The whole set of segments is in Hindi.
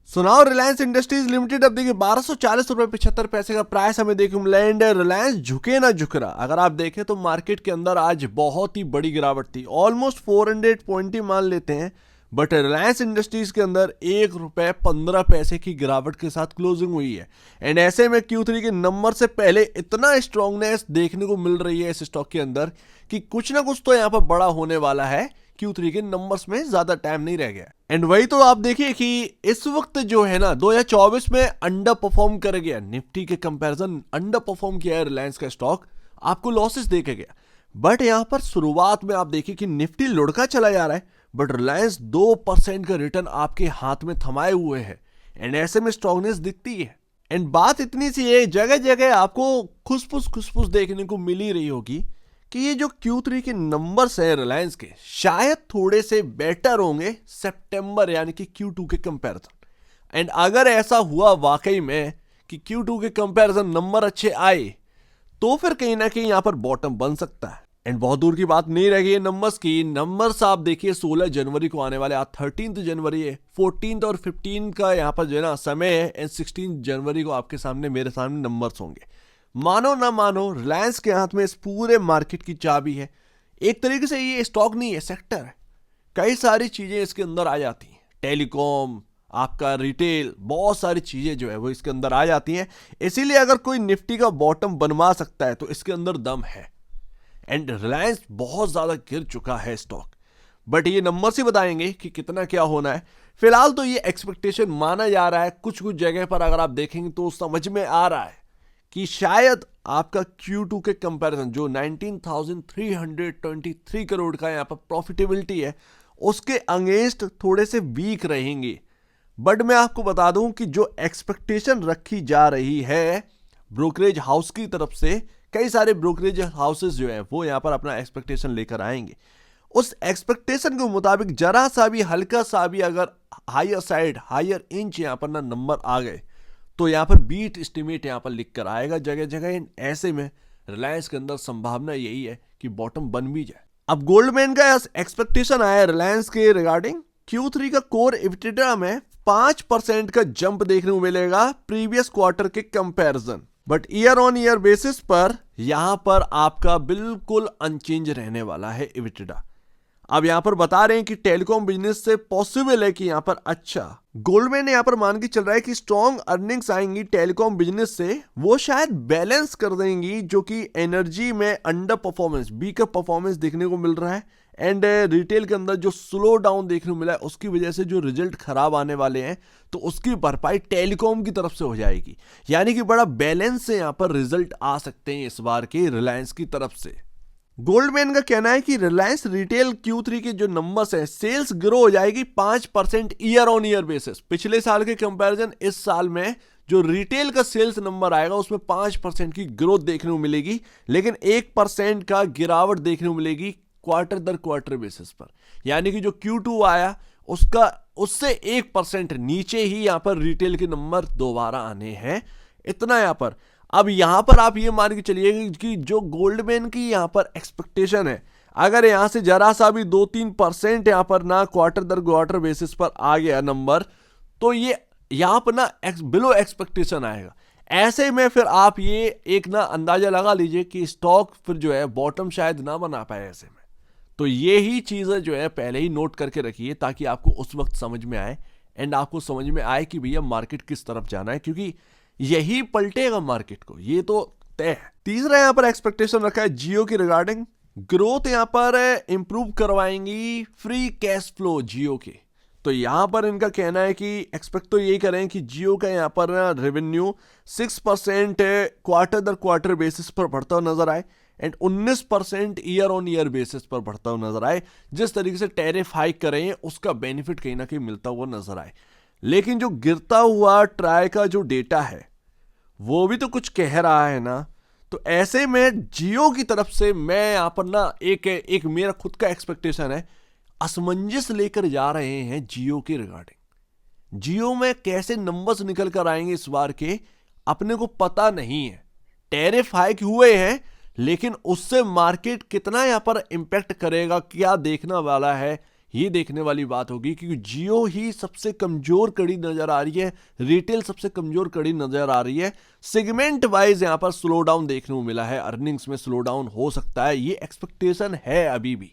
सुनाओ रिलायंस इंडस्ट्रीज लिमिटेड अब देखिए 1240 रुपए 75 पैसे का प्राइस हमें देखने को मिला एंड रिलायंस झुके ना झुक रहा। अगर आप देखें तो मार्केट के अंदर आज बहुत ही बड़ी गिरावट थी, ऑलमोस्ट 400 पॉइंट ही मान लेते हैं। बट रिलायंस इंडस्ट्रीज के अंदर ₹1.15 की गिरावट के साथ क्लोजिंग हुई है। एंड ऐसे में Q3 के नंबर से पहले इतना स्ट्रांगनेस देखने को मिल रही है इस स्टॉक के अंदर कि कुछ ना कुछ तो यहाँ पर बड़ा होने वाला है। Q3 के नंबर्स में ज्यादा टाइम नहीं रह गया। एंड वही तो आप देखिए कि इस वक्त जो है ना 2024 में अंडर परफॉर्म कर गया, निफ्टी के कंपैरिजन अंडर परफॉर्म किया है रिलायंस का स्टॉक, आपको लॉसेस देके गया। बट यहां पर शुरुआत में आप देखिए कि निफ्टी लुढ़का चला जा रहा है, बट रिलायंस 2% का रिटर्न आपके हाथ में थमाए हुए है। एंड ऐसे में स्ट्रांगनेस दिखती है। एंड बात इतनी सी है, जगह जगह आपको खुसफुस देखने को मिल ही रही होगी कि ये जो Q3 के नंबर्स हैं रिलायंस के, शायद थोड़े से बेटर होंगे सितंबर यानी कि Q2 के कंपैरिजन। एंड अगर ऐसा हुआ वाकई में कि Q2 के कंपैरिजन नंबर अच्छे आए, तो फिर कहीं ना कहीं यहां पर बॉटम बन सकता है। एंड बहुत दूर की बात नहीं रह गई नंबर्स की। नंबर्स आप देखिए 16 जनवरी को आने वाले, आज 13 जनवरी है, 14 और 15 का यहाँ पर जो है ना समय है, एंड 16 जनवरी को आपके सामने मेरे सामने नंबर्स होंगे। मानो ना मानो रिलायंस के हाथ में इस पूरे मार्केट की चाबी है। एक तरीके से ये स्टॉक नहीं है, सेक्टर है। कई सारी चीजें इसके अंदर आ जाती हैं, टेलीकॉम, आपका रिटेल, बहुत सारी चीजें जो है वो इसके अंदर आ जाती हैं। इसीलिए अगर कोई निफ्टी का बॉटम बनवा सकता है तो इसके अंदर दम है। एंड रिलायंस बहुत ज्यादा गिर चुका है स्टॉक, बट ये नंबर्स ही बताएंगे कि कितना क्या होना है। फिलहाल तो ये एक्सपेक्टेशन माना जा रहा है। कुछ कुछ जगह पर अगर आप देखेंगे तो समझ में आ रहा है कि शायद आपका Q2 के कंपैरिजन जो 19,323 करोड़ का यहां पर प्रॉफिटेबिलिटी है, उसके अगेंस्ट थोड़े से वीक रहेंगे। बट मैं आपको बता दूं कि जो एक्सपेक्टेशन रखी जा रही है ब्रोकरेज हाउस की तरफ से, कई सारे ब्रोकरेज हाउसेस जो है वो यहां पर अपना एक्सपेक्टेशन लेकर आएंगे। उस एक्सपेक्टेशन के मुताबिक जरा सा भी, हल्का सा भी अगर हायर साइड, हायर इंच यहां पर ना नंबर आ गए तो यहां पर बीट एस्टिमेट यहां पर लिख कर आएगा जगह जगह। ऐसे में रिलायंस के अंदर संभावना यही है कि बॉटम बन भी जाए। अब गोल्डमैन का एक्सपेक्टेशन आया रिलायंस के रिगार्डिंग Q3 का कोर इबिटेडा में 5% का जंप देखने को मिलेगा प्रीवियस क्वार्टर के comparison. But year on year basis पर यहां पर आपका बिल्कुल अनचेंज रहने वाला है इबिटेडा। अब यहां पर बता रहे हैं कि टेलीकॉम बिजनेस से पॉसिबल है कि यहां पर अच्छा, गोल्डमैन यहां पर मान के चल रहा है कि स्ट्रॉन्ग अर्निंग्स आएंगी टेलीकॉम बिजनेस से, वो शायद बैलेंस कर देंगी जो कि एनर्जी में अंडर परफॉर्मेंस, वीकर परफॉर्मेंस देखने को मिल रहा है। एंड रिटेल के अंदर जो स्लो डाउन देखने को मिला है उसकी वजह से जो रिजल्ट खराब आने वाले हैं, तो उसकी भरपाई टेलीकॉम की तरफ से हो जाएगी। यानी कि बड़ा बैलेंस से यहां पर रिजल्ट आ सकते हैं इस बार के रिलायंस की तरफ से। गोल्डमैन का कहना है कि रिलायंस रिटेल Q3 के जो नंबर्स हैं, सेल्स ग्रो हो जाएगी 5% ईयर ऑन ईयर बेसिस। पिछले साल के कंपैरिजन इस साल में जो रिटेल का सेल्स नंबर आएगा उसमें 5% की ग्रोथ देखने को मिलेगी, लेकिन 1% का गिरावट देखने को मिलेगी क्वार्टर दर क्वार्टर बेसिस पर। यानी कि जो Q2 आया उसका उससे 1% नीचे ही यहां पर रिटेल के नंबर दोबारा आने हैं, इतना यहां पर। अब यहां पर आप ये मान के चलिए कि जो गोल्डमैन की यहां पर एक्सपेक्टेशन है, अगर यहां से जरा सा भी 2-3% यहां पर ना क्वार्टर दर क्वार्टर बेसिस पर आ गया नंबर, तो ये यहां पर ना बिलो एक्सपेक्टेशन आएगा। ऐसे में फिर आप ये एक ना अंदाजा लगा लीजिए कि स्टॉक फिर जो है बॉटम शायद ना बना पाए ऐसे में। तो ये ही चीजें जो है पहले ही नोट करके रखिए ताकि आपको उस वक्त समझ में आए, एंड आपको समझ में आए कि भैया मार्केट किस तरफ जाना है, क्योंकि यही पलटेगा मार्केट को, ये तो तय है। तीसरा यहां पर एक्सपेक्टेशन रखा है जियो की रिगार्डिंग, ग्रोथ यहां पर इंप्रूव करवाएंगी फ्री कैश फ्लो जियो के। तो यहां पर इनका कहना है कि एक्सपेक्ट तो यही करें कि जियो का यहां पर रेवेन्यू 6% क्वार्टर दर क्वार्टर बेसिस पर बढ़ता हुआ नजर आए, and 19% year on year basis पर बढ़ता हुआ नजर आए। जिस तरीके से टैरिफ हाइक कर रहे हैं उसका बेनिफिट कहीं ना कहीं मिलता हुआ नजर आए। लेकिन जो गिरता हुआ ट्राई का जो डेटा है वो भी तो कुछ कह रहा है ना। तो ऐसे में जियो की तरफ से मैं यहां पर ना एक मेरा खुद का एक्सपेक्टेशन है, असमंजस लेकर जा रहे हैं जियो के रिगार्डिंग। जियो में कैसे नंबर्स निकल कर आएंगे इस बार के अपने को पता नहीं है। टैरिफ हाइक हुए हैं, लेकिन उससे मार्केट कितना यहां पर इंपैक्ट करेगा क्या देखना वाला है, ये देखने वाली बात होगी, क्योंकि जियो ही सबसे कमजोर कड़ी नजर आ रही है, रिटेल सबसे कमजोर कड़ी नजर आ रही है। सेगमेंट वाइज यहां पर स्लो डाउन देखने को मिला है, अर्निंग्स में स्लो डाउन हो सकता है, ये एक्सपेक्टेशन है अभी भी।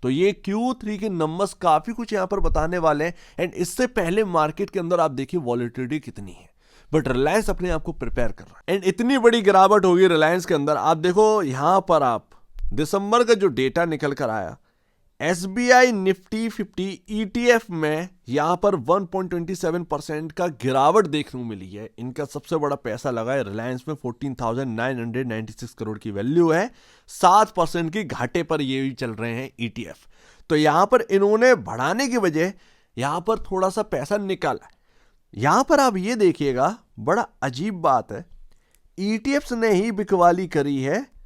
तो ये Q3 के नंबर्स काफी कुछ यहां पर बताने वाले हैं। एंड इससे पहले मार्केट के अंदर आप देखिए वॉलेटिलिटी कितनी है, बट रिलायंस अपने आप को प्रिपेयर कर रहा है एंड इतनी बड़ी गिरावट होगी रिलायंस के अंदर। आप देखो यहां पर आप दिसंबर का जो डेटा निकल कर आया, SBI निफ्टी 50 ETF में यहां पर 1.27% का गिरावट देखने को मिली है। इनका सबसे बड़ा पैसा लगा है रिलायंस में, 14,996 करोड़ की वैल्यू है, 7% की घाटे पर ये भी चल रहे हैं ETF। तो यहां पर इन्होंने बढ़ाने की वजह यहां पर थोड़ा सा पैसा निकाला। यहां पर आप ये देखिएगा, बड़ा अजीब बात है, ETFs ने ही बिकवाली करी है,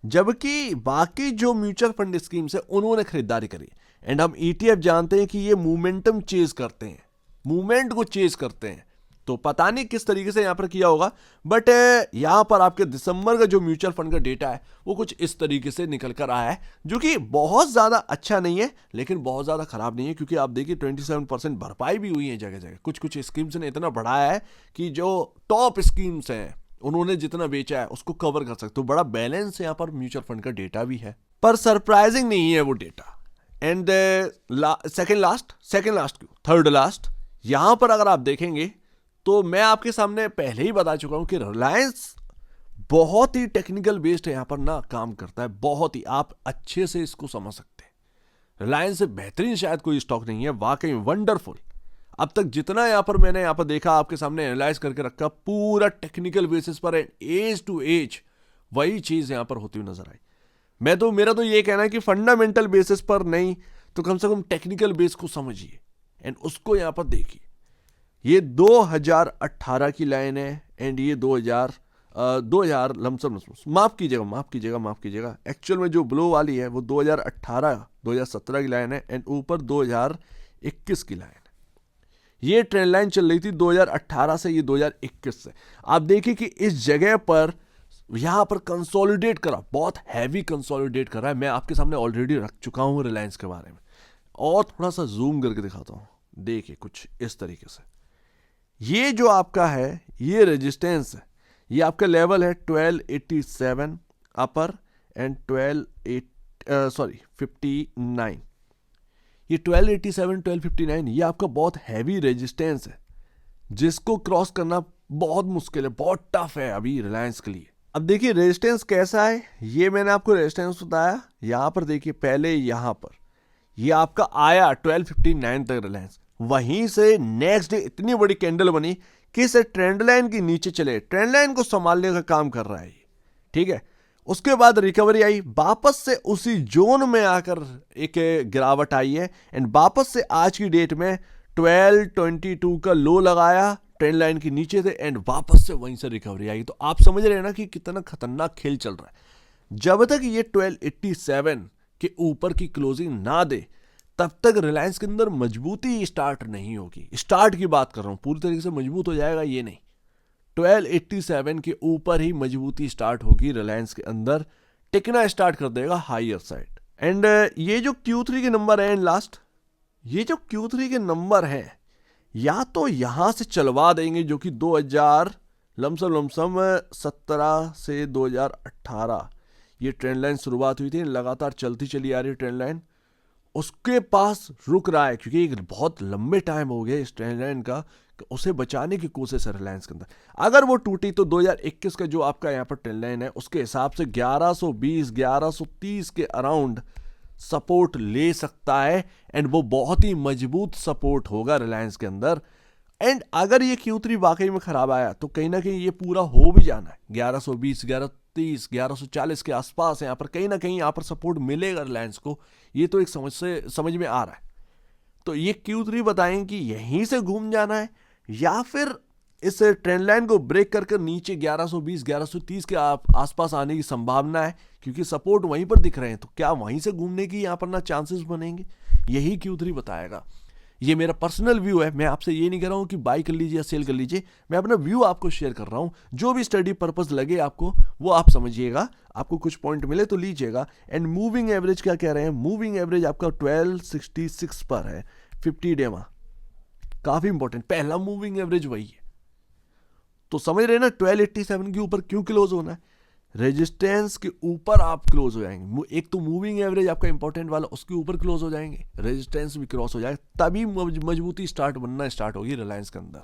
जबकि बाकी जो म्यूचुअल फंड स्कीम्स है उन्होंने खरीदारी करी। एंड हम ETF जानते हैं कि ये मोमेंटम चेज करते हैं, मूवमेंट को चेज करते हैं। तो पता नहीं किस तरीके से यहां पर किया होगा, बट यहां पर आपके दिसंबर का जो म्यूचुअल फंड का डेटा है वो कुछ इस तरीके से निकल कर आया है, जो कि बहुत ज्यादा अच्छा नहीं है लेकिन बहुत ज्यादा खराब नहीं है। क्योंकि आप देखिए 27% भरपाई भी हुई है जगह जगह। कुछ कुछ स्कीम्स ने इतना बढ़ाया है कि जो टॉप स्कीम्स हैं उन्होंने जितना बेचा है उसको कवर कर सकते। तो बड़ा बैलेंस यहां पर म्यूचुअल फंड का डेटा भी है, पर सरप्राइजिंग नहीं है वो डेटा। एंड थर्ड लास्ट यहां पर अगर आप देखेंगे तो मैं आपके सामने पहले ही बता चुका हूं कि रिलायंस बहुत ही टेक्निकल बेस्ड यहां पर ना काम करता है, बहुत ही, आप अच्छे से इसको समझ सकते हैं। रिलायंस से बेहतरीन शायद कोई स्टॉक नहीं है, वाकई वंडरफुल। अब तक जितना यहां पर मैंने यहां पर देखा, आपके सामने एनालाइज करके रखा, पूरा टेक्निकल बेसिस पर एज टू एज वही चीज यहां पर होती हुई नजर आई। मेरा तो ये कहना है कि फंडामेंटल बेसिस पर नहीं तो कम से कम टेक्निकल बेस को समझिए एंड उसको यहां पर देखिए। ये 2018 की लाइन है एंड ये 2000 लमसम, माफ कीजिएगा, एक्चुअल में जो ब्लो वाली है वो 2017 की लाइन है एंड ऊपर 2021 की लाइन है। ये ट्रेंड लाइन चल रही थी 2018 से, ये 2021 से। आप देखिए कि इस जगह पर यहां पर कंसोलिडेट करा, बहुत हैवी कंसोलिडेट करा है। मैं आपके सामने ऑलरेडी रख चुका हूं रिलायंस के बारे में, और थोड़ा सा जूम करके दिखाता हूं। देखिए कुछ इस तरीके से, ये जो आपका है ये रेजिस्टेंस है, ये आपका लेवल है 1287 अपर एंड 59। ये 1287 1259 ये आपका बहुत हैवी रेजिस्टेंस है, जिसको क्रॉस करना बहुत मुश्किल है, बहुत टफ है अभी रिलायंस के लिए। अब देखिए रेजिस्टेंस कैसा है, ये मैंने आपको रेजिस्टेंस बताया। यहां पर देखिए पहले यहां पर ये आपका आया 1259 तक रिलायंस, वहीं से नेक्स्ट डे इतनी बड़ी कैंडल बनी कि इसे ट्रेंड लाइन के नीचे चले, ट्रेंड लाइन को संभालने का काम कर रहा है ये, ठीक है। उसके बाद रिकवरी आई, वापस से उसी जोन में आकर एक गिरावट आई है एंड वापस से आज की डेट में 1222 का लो लगाया, ट्रेंड लाइन के नीचे थे एंड वापस से वहीं से रिकवरी आई। तो आप समझ रहे हैं ना कि कितना खतरनाक खेल चल रहा है। जब तक ये 1287 के ऊपर की क्लोजिंग ना दे तब तक रिलायंस के अंदर मजबूती स्टार्ट नहीं होगी। स्टार्ट की बात कर रहा हूं, पूरी तरीके से मजबूत हो जाएगा ये नहीं, 1287 के ऊपर ही मजबूती स्टार्ट होगी रिलायंस के अंदर, टिकना स्टार्ट कर देगा हायर साइड। एंड ये जो Q3 के नंबर है एंड लास्ट, ये जो Q3 के नंबर हैं या तो यहां से चलवा देंगे, जो कि 2000 लमसम 17 से 2018 ये ट्रेंड लाइन शुरुआत हुई थी, लगातार चलती चली आ रही ट्रेंड लाइन, उसके पास रुक रहा है क्योंकि एक बहुत लंबे टाइम हो गया इस ट्रेंड लाइन का, उसे बचाने की कोशिश है रिलायंस के अंदर। अगर वो टूटी तो 2021 का जो आपका यहाँ पर ट्रेंड लाइन है उसके हिसाब से 1120 1130 के अराउंड सपोर्ट ले सकता है एंड वो बहुत ही मजबूत सपोर्ट होगा रिलायंस के अंदर। एंड अगर ये Q3 वाकई में खराब आया तो कहीं ना कहीं ये पूरा हो भी जाना है, 1120 1130 1140 के आसपास यहाँ पर कहीं ना कहीं यहाँ पर सपोर्ट मिलेगा रिलायंस को, ये तो एक समझ में आ रहा है। तो ये Q3 बताएं कि यहीं से घूम जाना है या फिर इस ट्रेंड लाइन को ब्रेक करके नीचे 1120 1130 के आसपास आने की संभावना है, क्योंकि सपोर्ट वहीं पर दिख रहे हैं। तो क्या वहीं से घूमने की यहाँ पर ना चांसेस बनेंगे, यही Q3 बताएगा। ये मेरा पर्सनल व्यू है, मैं आपसे ये नहीं कह रहा हूँ कि बाई कर लीजिए या सेल कर लीजिए, मैं अपना व्यू आपको शेयर कर रहा हूँ। जो भी स्टडी पर्पस लगे आपको वो आप समझिएगा, आपको कुछ पॉइंट मिले तो लीजिएगा। एंड मूविंग एवरेज क्या कह रहे हैं, मूविंग एवरेज आपका 1266 पर है 50 डे में, काफी इंपॉर्टेंट, पहला मूविंग एवरेज वही है। तो समझ रहे हैं ना 1287 के ऊपर क्यों क्लोज होना है, रेजिस्टेंस के ऊपर आप क्लोज हो जाएंगे। एक तो मूविंग एवरेज आपका इंपॉर्टेंट वाला, उसके ऊपर क्लोज हो जाएंगे, रेजिस्टेंस भी क्रॉस हो जाएगा, तभी मजबूती बनना स्टार्ट होगी रिलायंस के अंदर।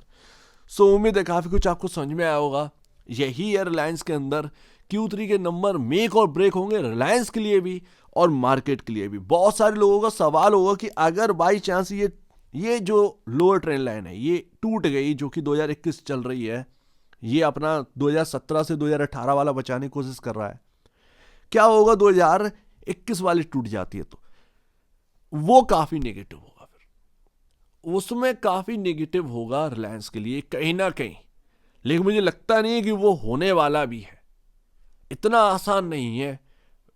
सो उम्मीद है काफी कुछ आपको समझ में आया होगा। यही है रिलायंस के अंदर Q3 के नंबर मेक और ब्रेक होंगे रिलायंस के लिए भी और मार्केट के लिए भी। बहुत सारे लोगों का सवाल होगा कि अगर बाई चांस ये जो लोअर ट्रेंड लाइन है ये टूट गई, जो कि 2021 चल रही है, ये अपना 2017 से 2018 वाला बचाने की कोशिश कर रहा है, क्या होगा 2021 वाली टूट जाती है तो वो काफी नेगेटिव होगा, फिर उसमें काफी नेगेटिव होगा रिलायंस के लिए कहीं ना कहीं। लेकिन मुझे लगता नहीं है कि वो होने वाला भी है, इतना आसान नहीं है।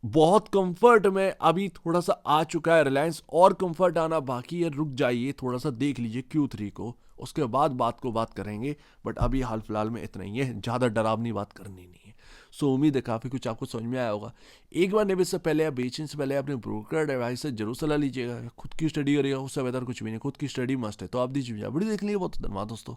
बहुत कंफर्ट में अभी थोड़ा सा आ चुका है रिलायंस, और कंफर्ट आना बाकी है, रुक जाइए थोड़ा सा देख लीजिए Q3 को, उसके बाद बात करेंगे। बट अभी हाल फिलहाल में इतना ही है, ज़्यादा डरावनी बात करनी नहीं है। सो उम्मीद है काफ़ी कुछ आपको समझ में आया होगा। एक बार निवेश से पहले या बेचने से पहले अपने ब्रोकर एडवाइस से जरूर सलाह लीजिएगा। खुद की स्टडी करिएगा, उससे बेहतर कुछ भी नहीं, खुद की स्टडी मस्ट है। तो आप दीजिए वीडियो देख लीजिए, बहुत धन्यवाद दोस्तों।